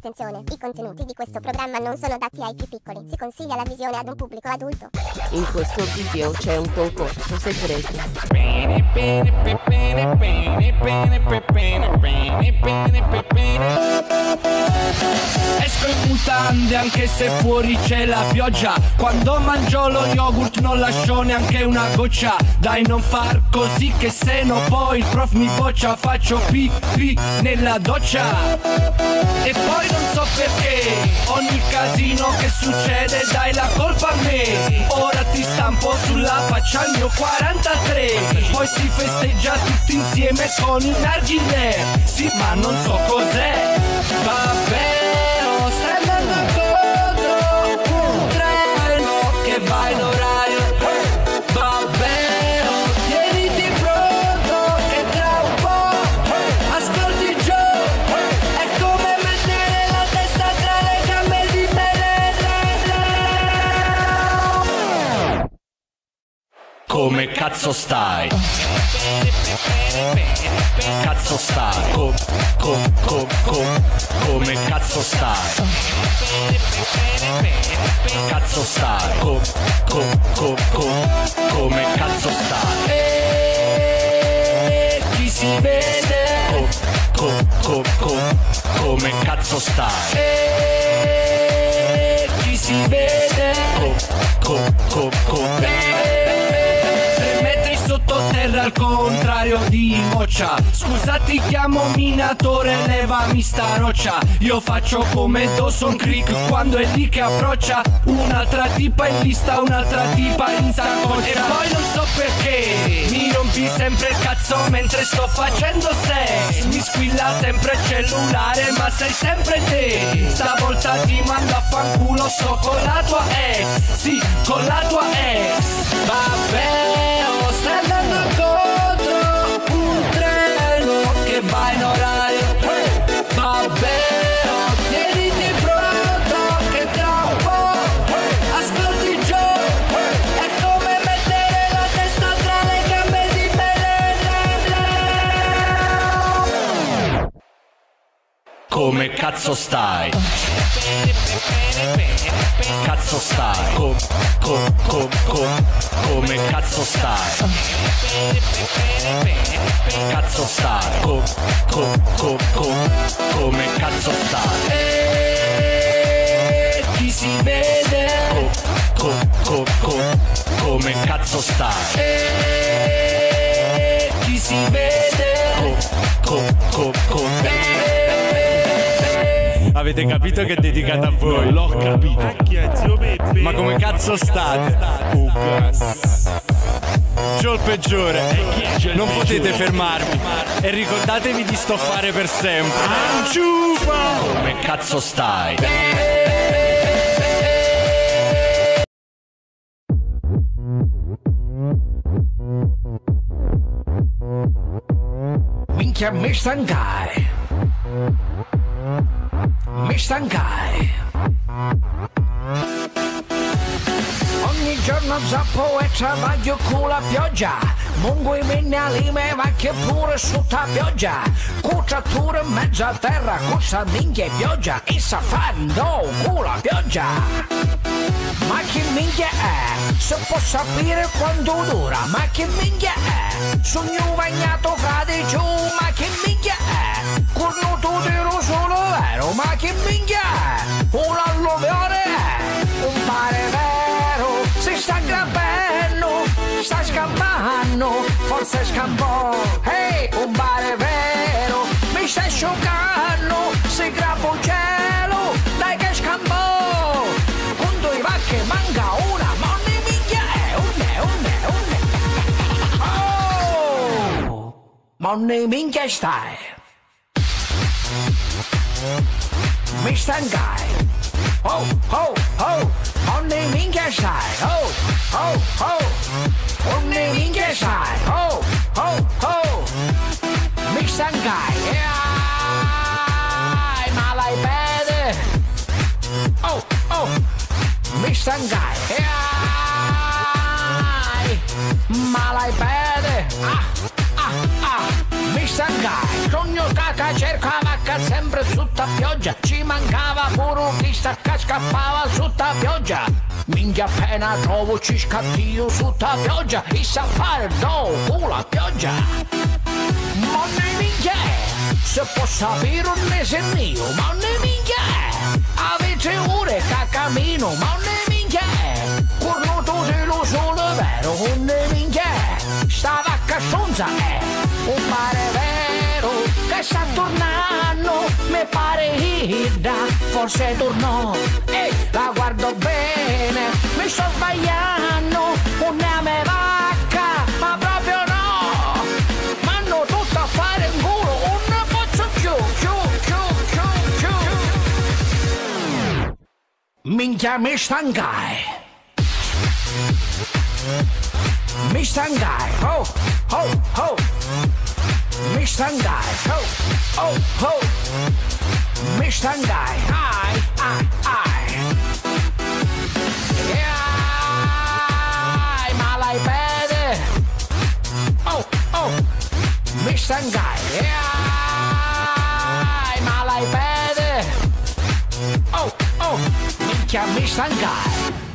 Attenzione, i contenuti di questo programma non sono adatti ai più piccoli. Si consiglia la visione ad un pubblico adulto. In questo video c'è un concorso segreto. Esco in mutande anche se fuori c'è la pioggia. Quando mangio lo yogurt non lascio neanche una goccia. Dai, non far così che se no poi il prof mi boccia. Faccio pipì nella doccia. E poi non so perché ogni casino che succede dai la colpa a me. Ora ti stampo sulla faccia il mio 43. Poi si festeggia tutti insieme con il narghilè. Sì, ma non so cos'è. Vabbè, oh, stai andando contro un treno che va in orario. Vabbè, oh, tieniti pronto che tra un po' ascolti giù. È come mettere la testa tra le gambe di Belen. Come cazzo stai? Cazzo stai? Come cazzo stai? Cazzo stai? Come cazzo stai? E chi si vede? Come cazzo stai? E chi si vede? Sottoterra al contrario di moccia. Scusa ti chiamo minatore, levami sta roccia. Io faccio come Dawson Creek quando è lì che approccia. Un'altra tipa in lista, un'altra tipa in saccoccia. E poi non so perché mi rompi sempre il cazzo mentre sto facendo sex. Mi squilla sempre il cellulare ma sei sempre te. Stavolta ti mando a fanculo, sto con la tua ex. Sì, con la tua ex. Vabbè, oh, stai andando contro un treno che va in orario. Vabbè, oh, tieniti pronto che tra un po' ascolti giù. È come mettere la testa tra le gambe di Belen. Come cazzo stai? Cazzo stai? Come cazzo stai? Cazzo stai? Come cazzo stai? E chi si vede? Come cazzo stai? E chi si vede? Avete capito che è dedicata a voi? L'ho capito. Ma come cazzo state? C'ho il peggiore. Non potete fermarmi. E ricordatevi di stoffare per sempre. Ciupa! Come cazzo stai? Minchia, mi stancai. Mi stancai. Ogni giorno zappo e travaglio con la pioggia. Mungo i minerali me va che pure sotto la pioggia. Cuciature in mezzo a terra, questa minchia è pioggia. E safari no, con la pioggia. Ma che minchia è? Se può sapere quanto dura. Ma che minchia è? Sogno bagnato frate giù. Ma che minchia è? Cornuto tiro solo vero. Ma che minchia è? Un alluvione è? Un mare vero. Si sta grabbando, sta scampando. Forse scampò. Ehi, un mare vero. Mi stai scioccando. Si grabbo il cielo. Dai che scampò. Quando i vacche manca una. Ma ne minchia è. Oh! Ma ne minchia stai. Mi stancai. Oh, oh, oh. Ma ne minchia stai. Oh, oh, oh. Ma ne minchia stai. Oh, oh, oh. Mi stancai. Ma l'hai bene. Oh, oh. Mi stancai. Ma l'hai bene. Mi stancai. Sogno caca cerca vacca sempre sempre sotto pioggia. Ci mancava pure un che scappava sotto pioggia. Minchia appena trovo ci scattio sotto pioggia. E sa fare con la pioggia. Monne minchia, se può sapere un mese mio. Monne minchia, avete ore che cammino. Monne minchia, cornuto dello sole vero. Monne minchia, sta vacca stronza è un mare vero che sta tornando. Mi pare Ida, forse tornò. La guardo bene, mi sto sbagliando. Non è a me vacca, ma proprio no. M'hanno tutto a fare in culo, non posso più. Minchia mi stangai. Mi stangai, oh, oh, oh. Mi stangai, oh, oh, oh. Mi stangai, ai, ai, ai. Ai, malai pede. Oh, oh. Mi stangai, ai, malai pede. Oh, oh. Minchia mi stangai.